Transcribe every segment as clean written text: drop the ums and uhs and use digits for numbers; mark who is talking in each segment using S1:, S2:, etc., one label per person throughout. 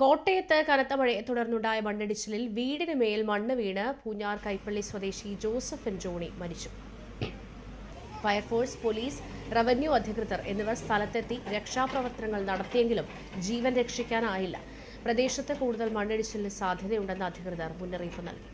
S1: കോട്ടയത്ത് കനത്ത മഴയെ തുടർന്നുണ്ടായ മണ്ണിടിച്ചിലിൽ വീടിന് മേൽ മണ്ണ് വീണ് പൂഞ്ഞാർ കൈപ്പള്ളി സ്വദേശി ജോസഫ് ജോണി മരിച്ചു. ഫയർഫോഴ്സ്, പോലീസ്, റവന്യൂ അധികൃതർ എന്നിവർ സ്ഥലത്തെത്തി രക്ഷാപ്രവർത്തനങ്ങൾ നടത്തിയെങ്കിലും ജീവൻ രക്ഷിക്കാനായില്ല. പ്രദേശത്ത് കൂടുതൽ മണ്ണിടിച്ചിലിന് സാധ്യതയുണ്ടെന്ന് അധികൃതർ മുന്നറിയിപ്പ് നൽകി.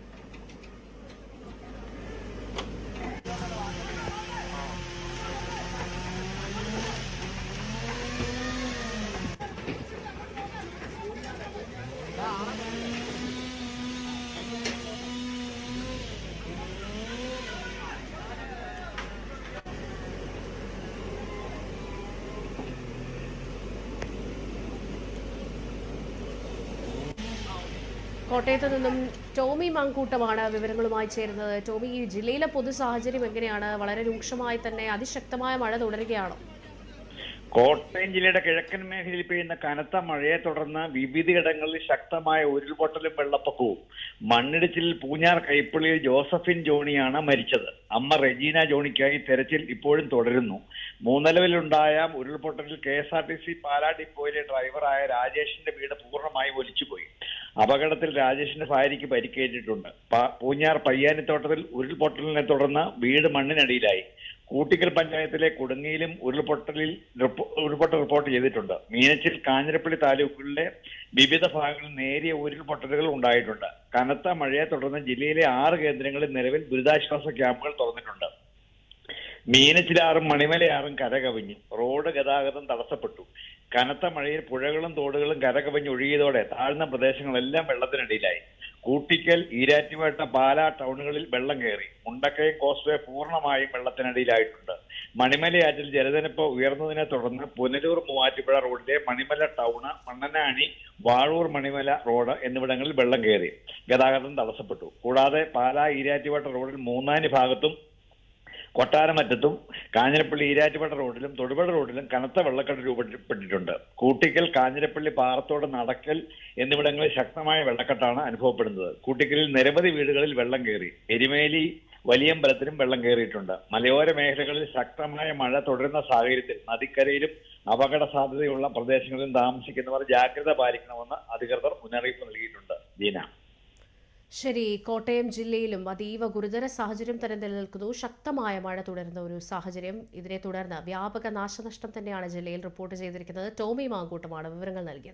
S1: കോട്ടയത്ത് നിന്നും ടോമി മാങ്കൂട്ടമാണ് വിവരങ്ങളുമായി ചേരുന്നത്. ടോമി, ഈ ജില്ലയിലെ പൊതു സാഹചര്യം എങ്ങനെയാണ്? വളരെ രൂക്ഷമായി തന്നെ അതിശക്തമായ മഴ തുടരുകയാണോ?
S2: കോട്ടയം ജില്ലയുടെ കിഴക്കൻ മേഖലയിൽ പെയ്യുന്ന കനത്ത മഴയെ തുടർന്ന് വിവിധയിടങ്ങളിൽ ശക്തമായ ഉരുൾപൊട്ടലും വെള്ളപ്പൊക്കവും. മണ്ണിടിച്ചിലിൽ പൂഞ്ഞാർ കൈപ്പള്ളിയിൽ ജോസഫിൻ ജോണിയാണ് മരിച്ചത്. അമ്മ റെജീന ജോണിക്കായി തെരച്ചിൽ ഇപ്പോഴും തുടരുന്നു. മൂന്നലവിലുണ്ടായ ഉരുൾപൊട്ടലിൽ KSRTC പാലാ ഡിപ്പോയിലെ ഡ്രൈവറായ രാജേഷിന്റെ വീട് പൂർണ്ണമായി ഒലിച്ചുപോയി. അപകടത്തിൽ രാജേഷിന്റെ ഭാര്യയ്ക്ക് പരിക്കേറ്റിട്ടുണ്ട്. പൂഞ്ഞാർ പയ്യാനിത്തോട്ടത്തിൽ ഉരുൾപൊട്ടലിനെ തുടർന്ന് വീട് മണ്ണിനടിയിലായി. കൂട്ടിക്കൽ പഞ്ചായത്തിലെ കുടുങ്ങിയിലും ഉരുൾപൊട്ടൽ റിപ്പോർട്ട് ചെയ്തിട്ടുണ്ട്. മീനച്ചിൽ, കാഞ്ഞിരപ്പള്ളി താലൂക്കുകളിലെ വിവിധ ഭാഗങ്ങളിൽ നേരിയ ഉരുൾപൊട്ടലുകൾ ഉണ്ടായിട്ടുണ്ട്. കനത്ത മഴയെ തുടർന്ന് ജില്ലയിലെ 6 കേന്ദ്രങ്ങളിൽ നിലവിൽ ദുരിതാശ്വാസ ക്യാമ്പുകൾ തുറന്നിട്ടുണ്ട്. മീനച്ചിലാറും മണിമലയാറും കരകവിഞ്ഞു. റോഡ് ഗതാഗതം തടസ്സപ്പെട്ടു. കനത്ത മഴയിൽ പുഴകളും തോടുകളും കരകവിഞ്ഞ് ഒഴുകിയതോടെ താഴ്ന്ന പ്രദേശങ്ങളെല്ലാം വെള്ളത്തിനടിയിലായി. കൂട്ടിക്കൽ, ഈരാറ്റുപേട്ട, പാലാ ടൗണുകളിൽ വെള്ളം കയറി. മുണ്ടക്കയം കോസ്വേ പൂർണ്ണമായും വെള്ളത്തിനടിയിലായിട്ടുണ്ട്. മണിമലയാറ്റിൽ ജലനിരപ്പ് ഉയർന്നതിനെ തുടർന്ന് പുനലൂർ മൂവാറ്റുപുഴ റോഡിലെ മണിമല ടൗണ്, മണ്ണനാണി, വാഴൂർ മണിമല റോഡ് എന്നിവിടങ്ങളിൽ വെള്ളം കയറി. ഗതാഗതം തടസ്സപ്പെട്ടു. കൂടാതെ പാലാ ഈരാറ്റുപേട്ട റോഡിൽ മൂന്നാനി ഭാഗത്തും കൊട്ടാരമറ്റത്തും കാഞ്ഞിരപ്പള്ളി ഈരാറ്റുപേട്ട റോഡിലും തൊടുപുഴ റോഡിലും കനത്ത വെള്ളക്കെട്ട് രൂപപ്പെട്ടിട്ടുണ്ട്. കൂട്ടിക്കൽ, കാഞ്ഞിരപ്പള്ളി, പാറത്തോട്, നടക്കൽ എന്നിവിടങ്ങളിൽ ശക്തമായ വെള്ളക്കെട്ടാണ് അനുഭവപ്പെടുന്നത്. കൂട്ടിക്കലിൽ നിരവധി വീടുകളിൽ വെള്ളം കയറി. എരുമേലി, വലിയമ്പലത്തിലും വെള്ളം കയറിയിട്ടുണ്ട്. മലയോര മേഖലകളിൽ ശക്തമായ മഴ തുടരുന്ന സാഹചര്യത്തിൽ നദിക്കരയിലും അപകട സാധ്യതയുള്ള പ്രദേശങ്ങളിലും താമസിക്കുന്നവർ ജാഗ്രത പാലിക്കണമെന്ന് അധികൃതർ മുന്നറിയിപ്പ് നൽകിയിട്ടുണ്ട്. ജീന.
S1: ശരി, കോട്ടയം ജില്ലയിലും അതീവ ഗുരുതര സാഹചര്യം തന്നെ നിലനിൽക്കുന്നു. ശക്തമായ മഴ തുടരുന്ന ഒരു സാഹചര്യം. ഇതിനെ തുടർന്ന് വ്യാപക നാശനഷ്ടം തന്നെയാണ് ജില്ലയിൽ റിപ്പോർട്ട് ചെയ്തിരിക്കുന്നത്. ടോമി മാങ്കൂട്ടമാണ് വിവരങ്ങൾ നൽകിയത്.